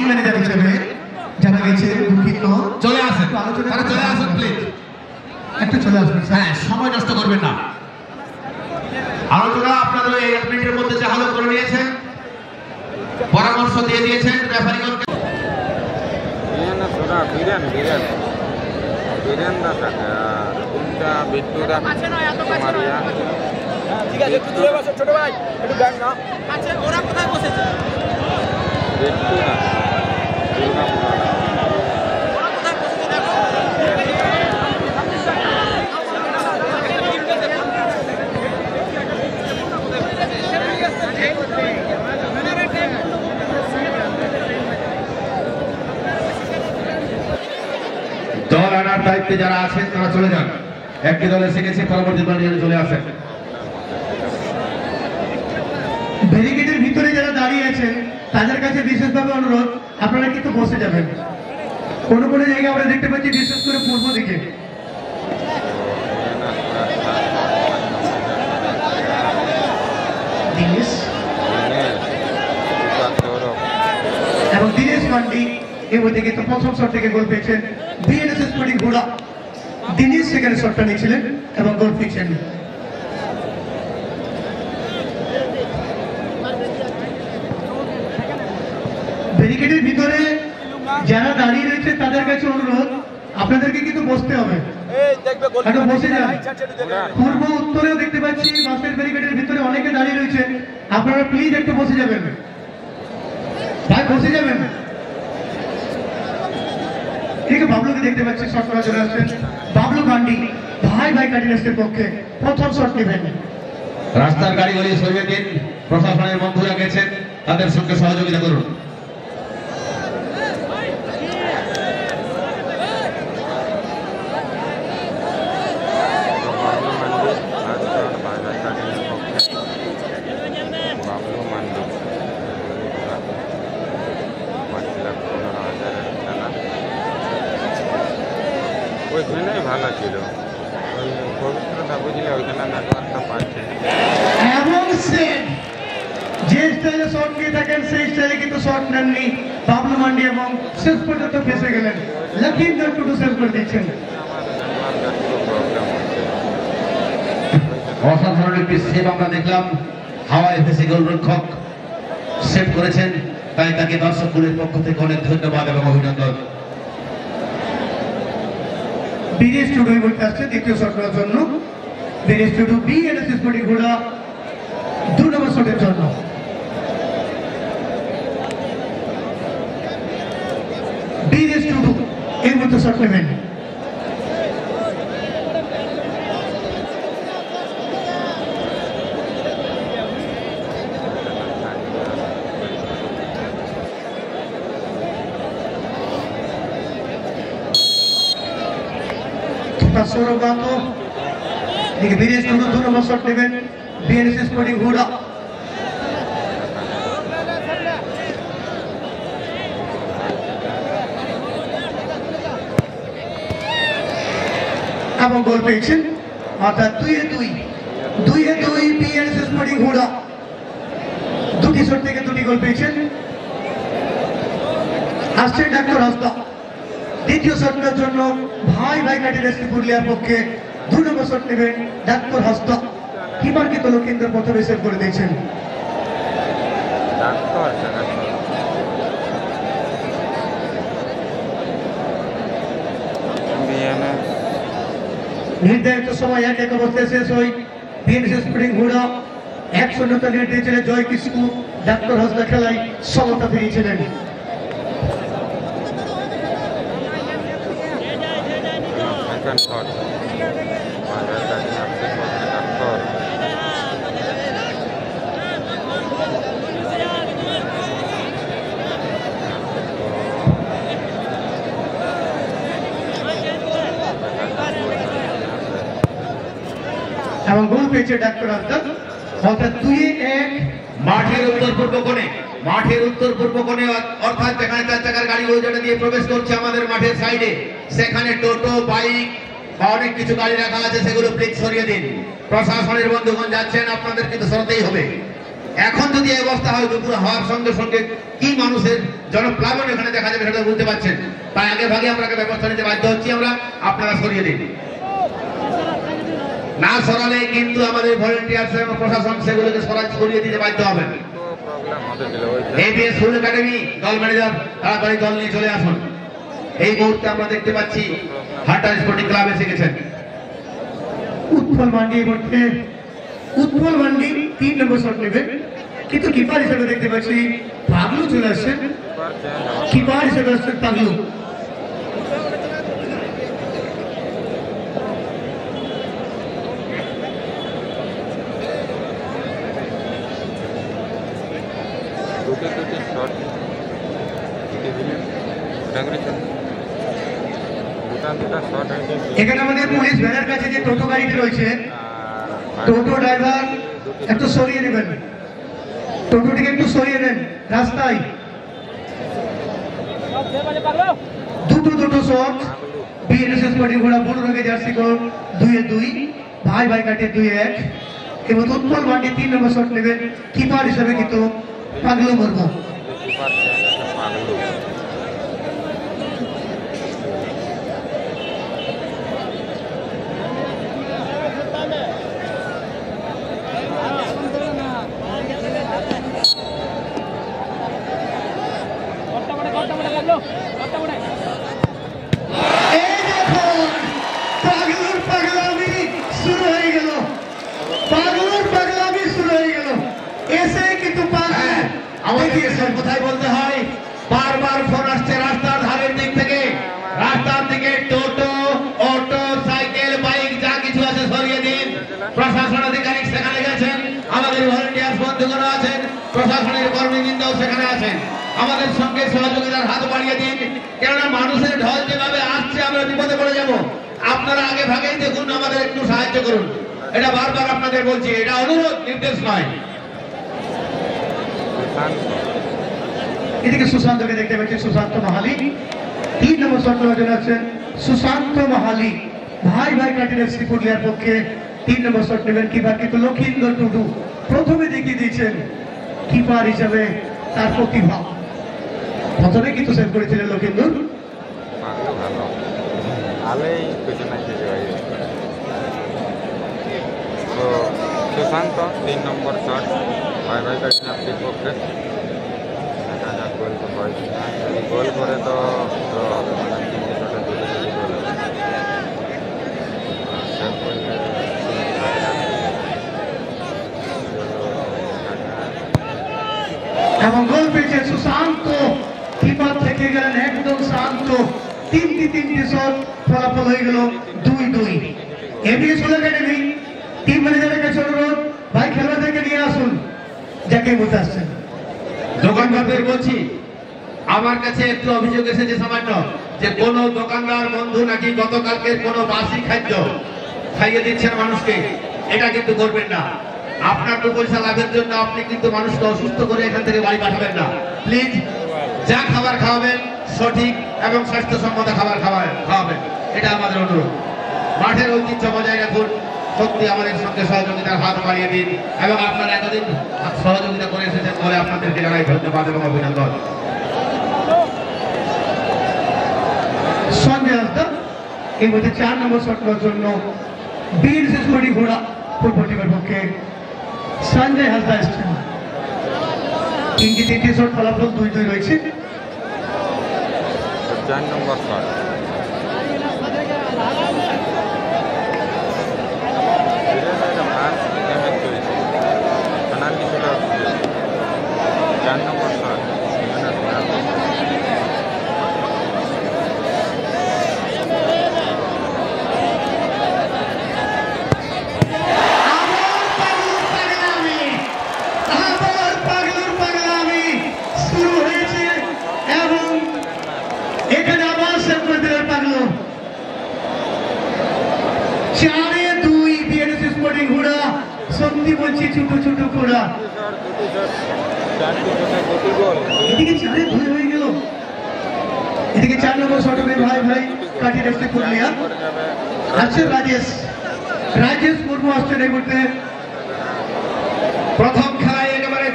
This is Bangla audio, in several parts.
ম্যানেজার হিসেবে জানা গেছে দুঃখিত চলে আসেন, তারা চলে আসুন প্লিজ, একটু চলে আসবেন। হ্যাঁ সময় নষ্ট করবেন না। আলোচনা আপনাদের এই 1 মিনিটের মধ্যে যা হলো করে নিয়েছেন, পরামর্শ দিয়ে দিয়েছেন রেফারিগণকে। ঠিক আছে, একটু দূরে বসো ছোট ভাই, একটু গান না। আচ্ছা ওরা কোথায় বসেছে? দল আনার দায়িত্বে যারা আছেন তারা চলে যান। একটি দল এসে গেছে, পরবর্তী দল নিয়ে চলে আসেন। ব্যারিকেডের ভিতরে যারা দাঁড়িয়ে আছেন তাদের কাছে বিশেষভাবে অনুরোধ, আপনারা কিন্তু বসে যাবেন। কোনো কোনো জায়গায় আমরা দেখতে পাচ্ছি বিশেষ করে পূর্ব দিকে এবং দীনেশ মান্ডি এই মধ্যে কিন্তু প্রথম শট থেকে গোল পেয়েছেন। বিএনএসএস স্পোর্টিং ঘোড়া দীনেশ সেখানে শটটা নিয়েছিলেন এবং গোল পেয়েছেন। ব্যারিকেডের ভিতরে যারা দাঁড়িয়ে রয়েছে তাদের কাছে অনুরোধ, আপনাদেরকে কিন্তু বসতে হবে, একটু বসে যান। পূর্ব উত্তরেও দেখতে পাচ্ছি বাসের ব্যারিকেডের ভিতরে অনেকে দাঁড়িয়ে রয়েছে, আপনারা প্লিজ একটু বসে যাবেন ভাই, বসে যাবেন। এদিকে বাবলুকে দেখতে পাচ্ছি শট করা চলে আসছেন। বাবলু গান্ডি ভাই কার্ডিনাসের পক্ষে প্রথম শট নেবেন। রাস্তার গাড়িগুলি সরিয়ে দিন, প্রশাসনের বন্ধুরা গেছেন, তাদের সঙ্গে সহযোগিতা করুন। ওইখানেই ভালো ছিল, ওই পবিত্রতা বুঝলে ওইখানে নেটওয়ার্কটা পাচ্ছে। এবং যে স্টাইলে শট নিয়ে থাকেন সেই স্টাইলে কিন্তু শট নেননি বাবলু মান্ডি এবং শেষ পর্যন্ত ফেসে গেলেন। লখিন্দর টুডু সেভ করে দিচ্ছেন। অসাধারণ একটি সেভ আমরা দেখলাম, হাওয়ায় ভেসে গোলরক্ষক সেভ করেছেন, তাই তাকে দর্শকগুলির পক্ষ থেকে অনেক ধন্যবাদ এবং অভিনন্দন। বিনেশ টুডু বলতে আসছে দ্বিতীয় শট করার জন্য। বিনেশ টুডু বিএনএসএস স্পোর্টিং ঘোড়া 2 নম্বর শটের জন্য। বিনেশ টুডু এর মধ্যে শট নেবেন। সৌরভবাবু এদিকে বিনেশ টুডু 2 নম্বর শট নেবেন। বিএনএসএস স্পোর্টিং ঘোড়া এবং গোল পেয়েছেন, অর্থাৎ 2-2 বিএনএসএস স্পোর্টিং ঘোড়া দুটি শট থেকে দুটি গোল পেয়েছেন। আসছেন ডাক্তার হাসদা দ্বিতীয় শটের জন্য। ভাই কার্ডিনাস পুরুলিয়ার পক্ষে 2 নম্বর শট নেবেন ডাক্তার হাসদা। কিপার কিন্তু লক্ষিন্দর প্রথমে সেভ করে দিয়েছেন। নির্ধারিত সময় 1-1 অবস্থায় শেষ হয়। বিএনএসএস স্পোর্টিং ঘোড়া 1-0 লিড দিয়েছিলেন জয় কিসকু। ডাক্তার হাসদা খেলায় সমতা ফিরিয়েছিলেন। এবং গোল পেয়েছে ডাক্তার হাসদা, অর্থাৎ 2-1। মাঠের উত্তর পূর্ব কোণে অর্থাৎ যেখানে 4 চাকার গাড়িগুলো যেটা দিয়ে প্রবেশ করছে আমাদের মাঠের সাইডে, সেখানে টোটো বাইক বা অনেক কিছু গাড়ি রাখা আছে, সেগুলো প্লিজ সরিয়ে দিন। প্রশাসনের বন্ধুগণ যাচ্ছেন, আপনাদের কিন্তু সরাতেই হবে। এখন যদি এই অবস্থা হয় দুপুর হওয়ার সঙ্গে সঙ্গে কি মানুষের জনপ্লাবন এখানে দেখা যাবে সেটা বুঝতে পারছেন। তাই আগে ভাগে আপনাকে ব্যবস্থা নিতে বাধ্য হচ্ছি আমরা, আপনারা সরিয়ে দিন। না সরালে কিন্তু আমাদের ভলেন্টিয়ার্স এবং প্রশাসন সেগুলোকে সরিয়ে দিতে বাধ্য হবেন। এবিএস ফুল একাডেমি দল ম্যানেজার তাড়াতাড়ি দল নিয়ে চলে আসুন। এই মুহূর্তে আমরা দেখতে পাচ্ছি হাটা স্পোর্টিং ক্লাব এসে গেছেন। উৎপল মান্ডি করতে উৎপল মান্ডি 3 নম্বর শট নেবে, কিন্তু কিপার হিসেবে দেখতে পাচ্ছি পাগলু চলে আসছেন। কিপার হিসেবে আসছেন পাগলু। এখানে আমাদের পুলিশ ভ্যানের কাছে যে টোটো গাড়িটি রয়েছে, টোটো ড্রাইভার একটু সরিয়ে নেবেন, টোটোটিকে একটু সরিয়ে নেন রাস্তায়। দুটো শট বিএনএসএস পার্টি ঘোড়া বুড়ো রঙে জার্সি কোড 2-2, ভাই ভাই কাটে 2-1 এবং উৎপল মান্ডি 3 নম্বর শট নেবেন। কিপার হিসেবে কিন্তু পাগলু মুর্মু। কোথায় বলতে হয়, বারবার ফোন আসছে রাস্তার ধারের দিক থেকে, রাস্তার দিকে টোটো অটো সাইকেল বাইক যা কিছু আছে সরিয়ে দিন। প্রশাসন আধিকারিক সেখানে গেছেন, আমাদের ভলেন্টিয়ার বন্ধুগণ আছেন, প্রশাসনের কর্মীবৃন্দও সেখানে আছেন। আমাদের সঙ্গে সহযোগিতার হাত বাড়িয়ে দিন, কেননা মানুষের ঢল যেভাবে আসছে আমরা বিপদে পড়ে যাব। আপনারা আগে ভাগেই দেখুন, আমাদের একটু সাহায্য করুন। এটা বারবার আপনাদের বলছি, এটা অনুরোধ, নির্দেশ নয়। এদিকে সুশান্তকে দেখতে পাচ্ছি, সুশান্ত মাহালি 3 নম্বর শট নেওয়ার জন্য আছেন সুশান্ত মাহালি। ভাই ভাই কাটির এফসি পুরুলিয়ার পক্ষে 3 নম্বর শট নেবেন। কিপার কিন্তু লক্ষিন্দর টুডু প্রথমে দেখিয়ে দিয়েছেন কিপার হিসাবে তার প্রতিভা। প্রথমে কিন্তু সেভ করেছিলেন লক্ষিন্দর। সুশান্ত 3 নম্বর শট ভাই ভাই কাটির এফসির পক্ষে। গোল করে তো এবং গোল পেয়েছে সুশান্ত। কিপার থেকে গেলেন একদম শান্ত। 3টি শট, ফলাফল হয়ে গেল 2-2। এবিএস ফুল একাডেমি টিম ম্যানেজারের কাছে অনুরোধ, ভাই খেলোয়াড়দেরকে নিয়ে আসুন যাকে বলতে আসছেন। দোকানদারদের বলছি, আমার কাছে একটু অভিযোগ এসেছে সামান্য, যে কোন দোকানদার বন্ধু নাকি গতকালকে কোনো বাসি খাদ্য খাইয়ে দিচ্ছেন মানুষকে। এটা কিন্তু করবেন না। আপনার 2 পয়সা লাভের জন্য আপনি কিন্তু মানুষকে অসুস্থ করে এখান থেকে বাড়ি পাঠাবেন না। প্লিজ, যা খাবার খাওয়াবেন সঠিক এবং স্বাস্থ্যসম্মত খাবার খাওয়াবেন, এটা আমাদের অনুরোধ। মাঠের ঐতিহ্য বজায় রাখুন। সত্যি আমাদের সঙ্গে সহযোগিতার হাত বাড়িয়ে দিন, এবং আপনারা এতদিন সহযোগিতা করে এসেছেন বলে আপনাদেরকে জানাই ধন্যবাদ এবং অভিনন্দন। সঞ্জয় হাসদা এই মধ্যে 4 নম্বর শট নেওয়ার জন্য বিএনএসএস পার্টি ঘোড়া ফুটবল টিমের পক্ষে সঞ্জয় হাসদা এসছেন। 3টি শট, ফলাফল 2-2 রয়েছে। 4 নম্বর শট সত্যি বলছি, ছোট ছোট ঘোড়া। এদিকে 4-2 হয়ে গেল। এদিকে 4 নম্বর শট হবে ভাই ভাই কাটির এফসি পুরুলিয়া। আছে রাজেশ মুর্মু আসছেন এই মুহূর্তে। প্রথম খেলায় একেবারে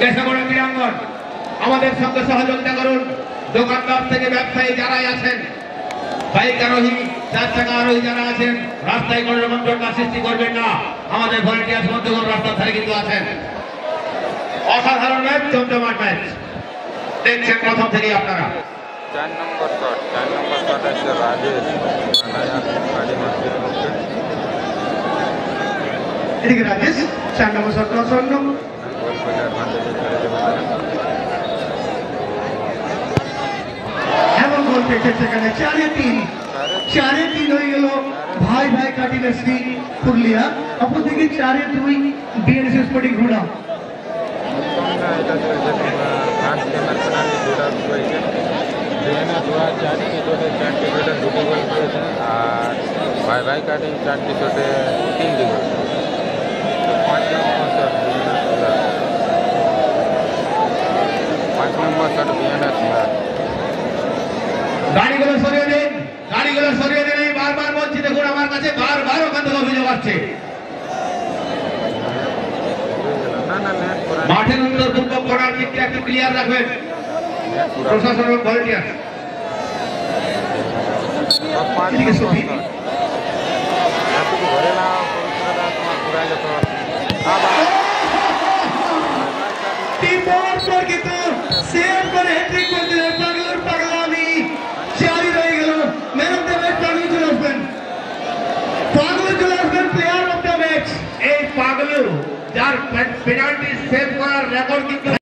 কেশবড়া ক্রীড়াঙ্গন আমাদের সঙ্গে সহযোগিতা করুন। দোকানদার থেকে ব্যবসায়ী যারাই আছেন, বাইক আরোহী, চার চাকা আরোহী যারা আছেন, রাস্তায় কোনো রকম জটলা সৃষ্টি করবেন না। আমাদের ভলেন্টিয়ার্স বন্ধুগণ রাস্তার ধারে কিন্তু আছেন। অসাধারণ ম্যাচ, জমজমাট ম্যাচ দেখছেন প্রথম থেকেই আপনারা। 4 নম্বর শট আছে রাজেশ গাড়ি মারছে পক্ষে। এদিকে রাজেশ 4 নম্বর শট অসন্ন গোল করে অ্যাডভান্টেজে ছেড়ে দেবে তারা। এবং গোল পেয়েছে সেখানে 4-3 হয়ে গেল ভাই ভাই কাটিনাসি পুরুলিয়া। অপরদিকে 4-2 বিএনএস স্পোর্টিং ঘোড়া। তোমরা এটা চলছে তোমার ফার্স্টে ম্যাচ পেনাল্টি দুটা হয়েছে। বিএনএস 4টি শটে 4টি শটে 2টি গোল পেয়েছে আর ভাই ভাই কাটিং 4টি শটে 3টি গোল। 5 নম্বর শট বিএনএস গাড়িগুলো সরিয়ে দিন, গাড়িগুলো সরিয়ে দিন। আমি বারবার বলছি, দেখুন আমার কাছে বারবার ওখান থেকে অভিযোগ আসছে। মাঠের উত্তর পূর্ব করার দিকটা একটু ক্লিয়ার রাখবেন প্রশাসন এবং ভলেন্টিয়ার। এদিকে সুদীপ ঘরে না তোমার ঘুরাইলে তো